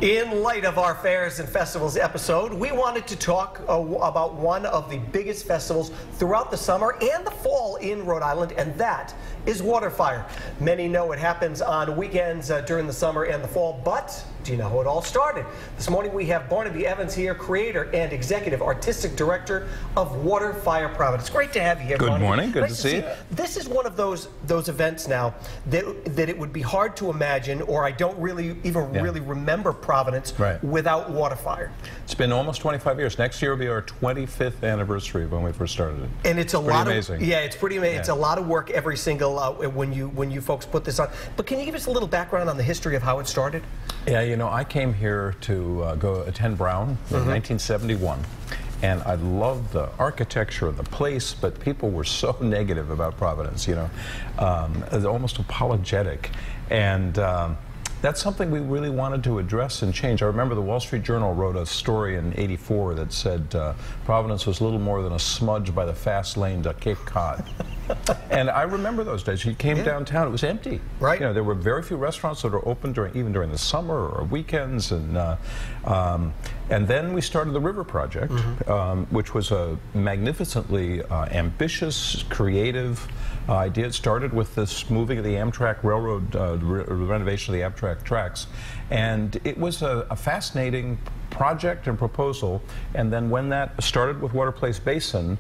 In light of our Fairs and Festivals episode, we wanted to talk about one of the biggest festivals throughout the summer and the fall in Rhode Island, and that is WaterFire. Many know it happens on weekends during the summer and the fall, but do you know how it all started? This morning we have Barnaby Evans here, creator and executive artistic director of WaterFire Providence. Great to have you here, Good Barnaby. morning, good to see you. This is one of those events now that it would be hard to imagine, or I don't really really remember Providence without WaterFire. It's been almost 25 years. Next year will be our 25th anniversary of when we first started it. And it's a lot amazing. It's pretty amazing. Yeah. It's a lot of work every single when you folks put this on. But can you give us a little background on the history of how it started? Yeah, you know, I came here to go attend Brown in 1971. And I loved the architecture of the place, but people were so negative about Providence, you know, almost apologetic. And that's something we really wanted to address and change. I remember the Wall Street Journal wrote a story in '84 that said Providence was little more than a smudge by the fast lane to Cape Cod. And I remember those days. You came downtown, it was empty. Right. You know, there were very few restaurants that were open even during the summer or weekends. And then we started the River Project, which was a magnificently ambitious, creative idea. It started with this moving of the Amtrak Railroad, renovation of the Amtrak tracks. And it was a fascinating project and proposal. And then when that started with Water Place Basin,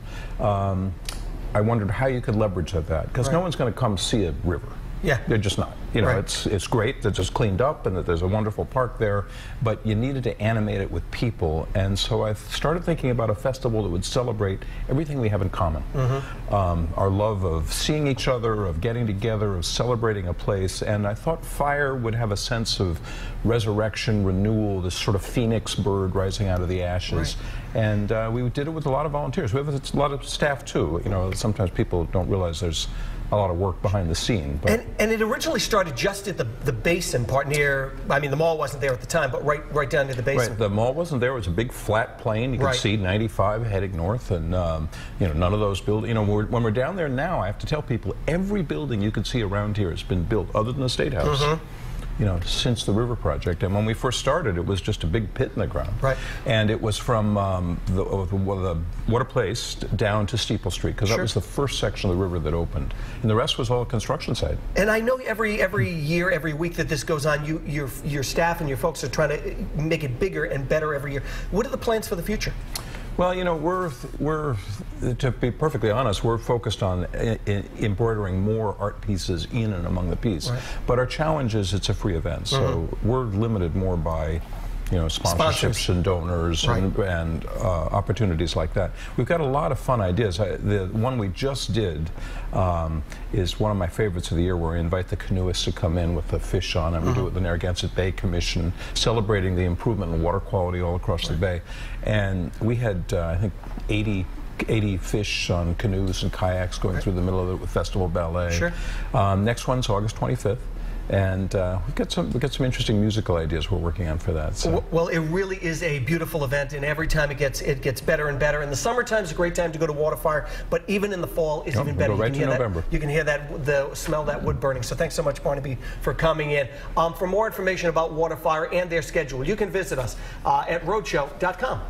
I wondered how you could leverage that, because no one's going to come see a river. Yeah. They're just not. You know, it's great that it's just cleaned up and that there's a wonderful park there, but you needed to animate it with people. And so I started thinking about a festival that would celebrate everything we have in common. Our love of seeing each other, of getting together, of celebrating a place. And I thought fire would have a sense of resurrection, renewal, this sort of phoenix bird rising out of the ashes. And we did it with a lot of volunteers. We have a lot of staff too. You know, sometimes people don't realize there's a lot of work behind the scene. But and it originally started just at the basin part near, I mean, the mall wasn't there at the time, but right down near the basin. Right, the mall wasn't there. It was a big flat plain. You could see 95 heading north, and you know, none of those buildings, you know, when we're down there now, I have to tell people, every building you can see around here has been built, other than the State House. You know, since the River Project. And when we first started, it was just a big pit in the ground. And it was from the Water Place down to Steeple Street, because that was the first section of the river that opened. And the rest was all a construction site. And I know every year, every week that this goes on, your staff and your folks are trying to make it bigger and better every year. What are the plans for the future? Well, you know, we're to be perfectly honest, we're focused on embroidering more art pieces in and among the piece. But our challenge is it's a free event, so we're limited more by, you know, sponsorships and donors and opportunities like that. We've got a lot of fun ideas. The one we just did is one of my favorites of the year, where we invite the canoeists to come in with the fish on, and we do it with the Narragansett Bay Commission, celebrating the improvement in water quality all across the bay. And we had, I think, 80 fish on canoes and kayaks going through the middle of it with Festival Ballet. Next one's August 25th. And we've got some interesting musical ideas we're working on for that. So. Well, it really is a beautiful event, and every time it gets better and better. And the summertime is a great time to go to WaterFire, but even in the fall is even better. Go right to November. You can hear that, smell that wood burning. So thanks so much, Barnaby, for coming in. For more information about WaterFire and their schedule, you can visit us at roadshow.com.